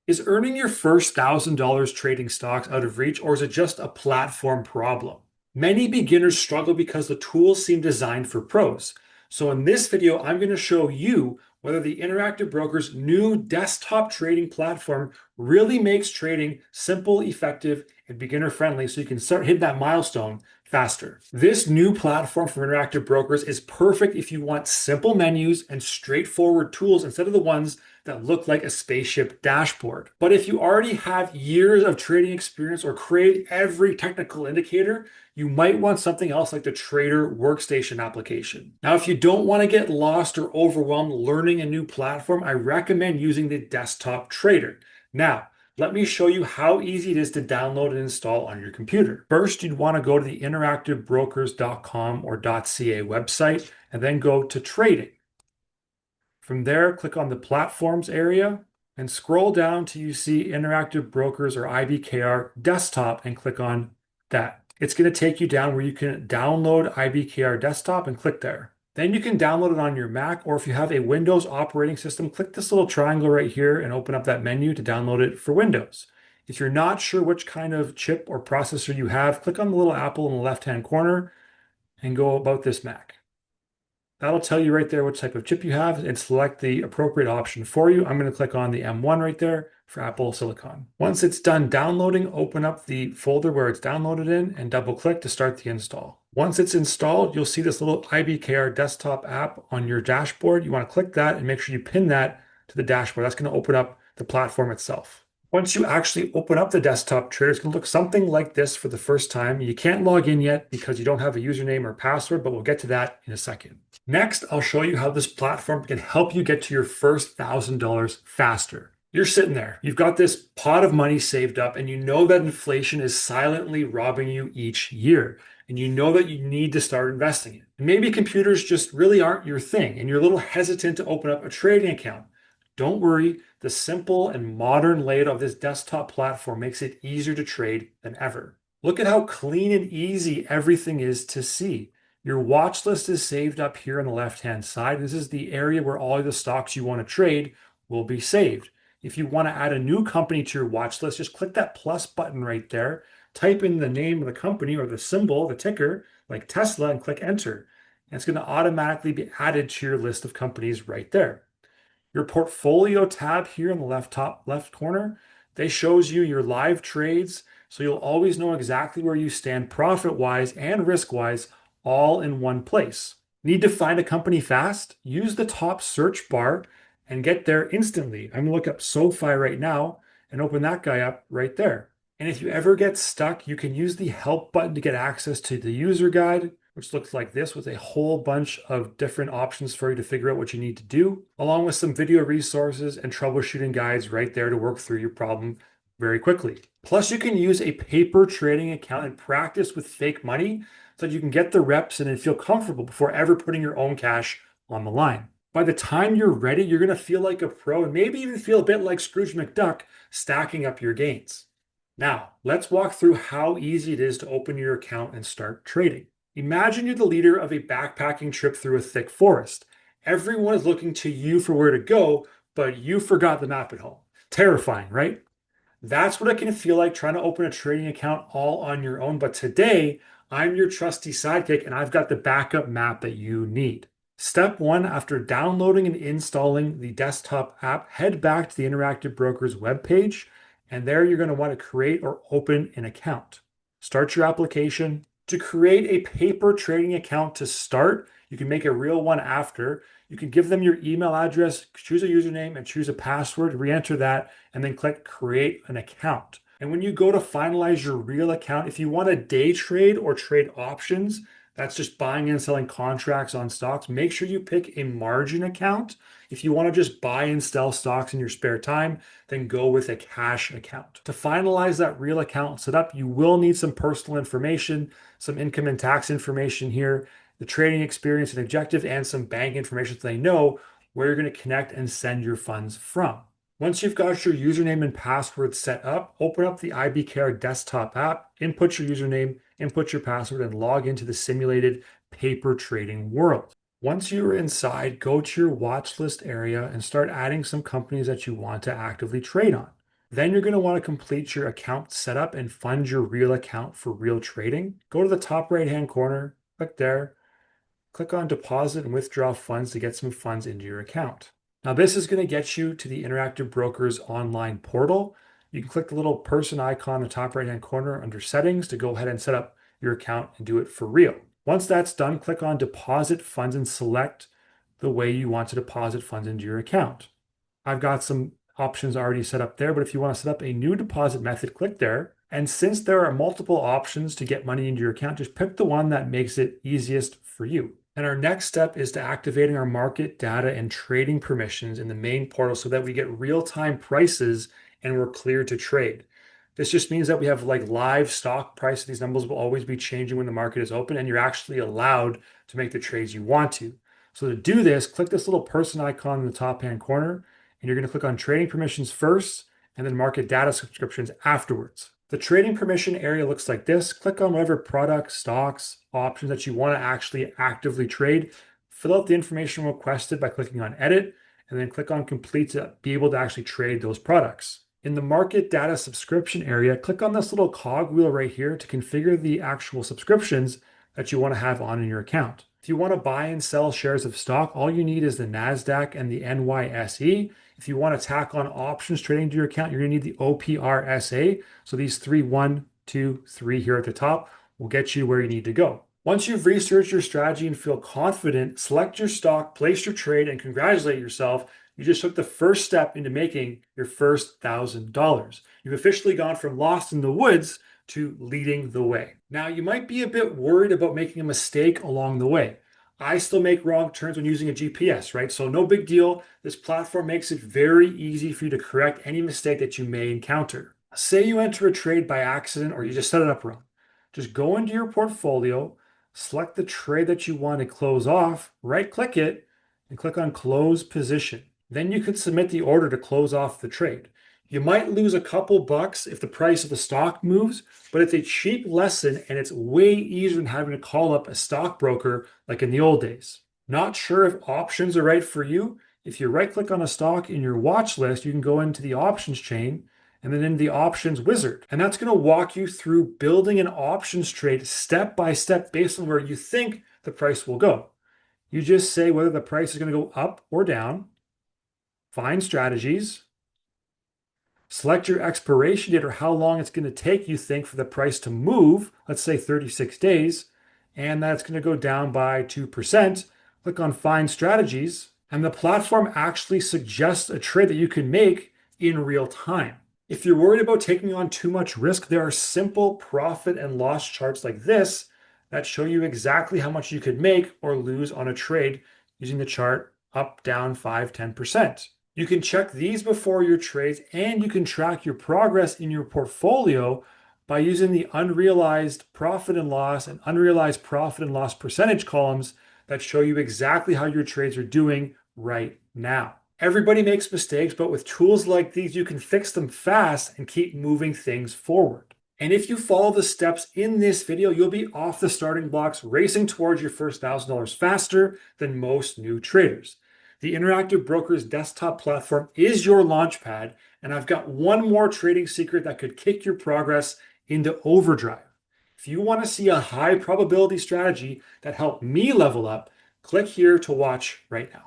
Is earning your first $1,000 trading stocks out of reach, or is it just a platform problem? Many beginners struggle because the tools seem designed for pros. So in this video, I'm going to show you whether the Interactive Brokers' new desktop trading platform really makes trading simple, effective, and beginner friendly so you can start hitting that milestone faster. This new platform from Interactive Brokers is perfect if you want simple menus and straightforward tools instead of the ones that look like a spaceship dashboard. But if you already have years of trading experience or create every technical indicator, you might want something else like the Trader Workstation application. Now, if you don't want to get lost or overwhelmed learning a new platform, I recommend using the Desktop Trader. Now, let me show you how easy it is to download and install on your computer. First, you'd want to go to the interactivebrokers.com or .ca website and then go to Trading. From there, click on the Platforms area and scroll down till you see Interactive Brokers or IBKR Desktop and click on that. It's going to take you down where you can download IBKR Desktop and click there. Then you can download it on your Mac, or if you have a Windows operating system, click this little triangle right here and open up that menu to download it for Windows. If you're not sure which kind of chip or processor you have, click on the little apple in the left-hand corner and go about this Mac. That'll tell you right there which type of chip you have and select the appropriate option for you. I'm going to click on the M1 right there for Apple Silicon. Once it's done downloading, open up the folder where it's downloaded in and double click to start the install. Once it's installed, you'll see this little IBKR desktop app on your dashboard. You want to click that and make sure you pin that to the dashboard. That's going to open up the platform itself. Once you actually open up the desktop trader, it's going to look something like this for the first time. You can't log in yet because you don't have a username or password, but we'll get to that in a second. Next, I'll show you how this platform can help you get to your first $1,000 faster. You're sitting there, you've got this pot of money saved up, and you know that inflation is silently robbing you each year. And you know that you need to start investing it. And maybe computers just really aren't your thing, and you're a little hesitant to open up a trading account. Don't worry, the simple and modern layout of this desktop platform makes it easier to trade than ever. Look at how clean and easy everything is to see. Your watch list is saved up here on the left-hand side. This is the area where all the stocks you want to trade will be saved. If you want to add a new company to your watch list, just click that plus button right there, type in the name of the company or the symbol, the ticker, like Tesla, and click enter. And it's going to automatically be added to your list of companies right there. Your portfolio tab here in the top left corner, they shows you your live trades, so you'll always know exactly where you stand profit-wise and risk-wise all in one place. Need to find a company fast? Use the top search bar and get there instantly. I'm gonna look up SoFi right now and open that guy up right there. And if you ever get stuck, you can use the help button to get access to the user guide, which looks like this with a whole bunch of different options for you to figure out what you need to do, along with some video resources and troubleshooting guides right there to work through your problem very quickly. Plus, you can use a paper trading account and practice with fake money so that you can get the reps in and feel comfortable before ever putting your own cash on the line. By the time you're ready, you're going to feel like a pro and maybe even feel a bit like Scrooge McDuck stacking up your gains. Now, let's walk through how easy it is to open your account and start trading. Imagine you're the leader of a backpacking trip through a thick forest. Everyone is looking to you for where to go, but you forgot the map at home. Terrifying, right? That's what it can feel like trying to open a trading account all on your own. But today, I'm your trusty sidekick, and I've got the backup map that you need. Step one, after downloading and installing the desktop app, head back to the Interactive Brokers webpage, and there you're going to want to create or open an account. Start your application. To create a paper trading account to start, you can make a real one after. You can give them your email address, choose a username, and choose a password, re-enter that, and then click Create an Account. And when you go to finalize your real account, if you want to day trade or trade options, that's just buying and selling contracts on stocks, make sure you pick a margin account. If you want to just buy and sell stocks in your spare time, then go with a cash account. To finalize that real account set up, you will need some personal information, some income and tax information here, the trading experience and objective, and some bank information so they know where you're going to connect and send your funds from. Once you've got your username and password set up, open up the IBKR desktop app, input your username, input your password, and log into the simulated paper trading world. Once you're inside, go to your watch list area and start adding some companies that you want to actively trade on. Then you're going to want to complete your account setup and fund your real account for real trading. Go to the top right-hand corner, click there, click on deposit and withdraw funds to get some funds into your account. Now, this is going to get you to the Interactive Brokers online portal. You can click the little person icon in the top right-hand corner under settings to go ahead and set up your account and do it for real. Once that's done, click on deposit funds and select the way you want to deposit funds into your account. I've got some options already set up there, but if you want to set up a new deposit method, click there. And since there are multiple options to get money into your account, just pick the one that makes it easiest for you. And our next step is to activating our market data and trading permissions in the main portal so that we get real-time prices and we're clear to trade. This just means that we have like live stock price. These numbers will always be changing when the market is open, and you're actually allowed to make the trades you want to. So to do this, click this little person icon in the top-hand corner, and you're going to click on trading permissions first and then market data subscriptions afterwards. The trading permission area looks like this. Click on whatever products, stocks, options that you want to actually actively trade. Fill out the information requested by clicking on edit, and then click on complete to be able to actually trade those products. In the market data subscription area, click on this little cog wheel right here to configure the actual subscriptions that you want to have on in your account. If you want to buy and sell shares of stock, all you need is the NASDAQ and the NYSE. If you want to tack on options trading to your account, you're going to need the OPRSA. So these 3, 1, 2, 3 here at the top will get you where you need to go. Once you've researched your strategy and feel confident, select your stock, place your trade, and congratulate yourself. You just took the first step into making your first $1,000. You've officially gone from lost in the woods to leading the way. Now, you might be a bit worried about making a mistake along the way. I still make wrong turns when using a GPS, right? So no big deal. This platform makes it very easy for you to correct any mistake that you may encounter. Say you enter a trade by accident or you just set it up wrong. Just go into your portfolio, select the trade that you want to close off, right-click it, and click on Close Position. Then you can submit the order to close off the trade. You might lose a couple bucks if the price of the stock moves, but it's a cheap lesson and it's way easier than having to call up a stockbroker like in the old days. Not sure if options are right for you? If you right-click on a stock in your watch list, you can go into the options chain and then in the options wizard. And that's going to walk you through building an options trade step by step based on where you think the price will go. You just say whether the price is going to go up or down, find strategies, select your expiration date or how long it's going to take you think for the price to move, let's say 36 days, and that's going to go down by 2%. Click on Find Strategies, and the platform actually suggests a trade that you can make in real time. If you're worried about taking on too much risk, there are simple profit and loss charts like this that show you exactly how much you could make or lose on a trade using the chart up, down, 5, 10%. You can check these before your trades and you can track your progress in your portfolio by using the unrealized profit and loss and unrealized profit and loss percentage columns that show you exactly how your trades are doing right now. Everybody makes mistakes, but with tools like these, you can fix them fast and keep moving things forward. And if you follow the steps in this video, you'll be off the starting blocks, racing towards your first $1,000 faster than most new traders. The Interactive Brokers Desktop Platform is your launchpad, and I've got one more trading secret that could kick your progress into overdrive. If you want to see a high probability strategy that helped me level up, click here to watch right now.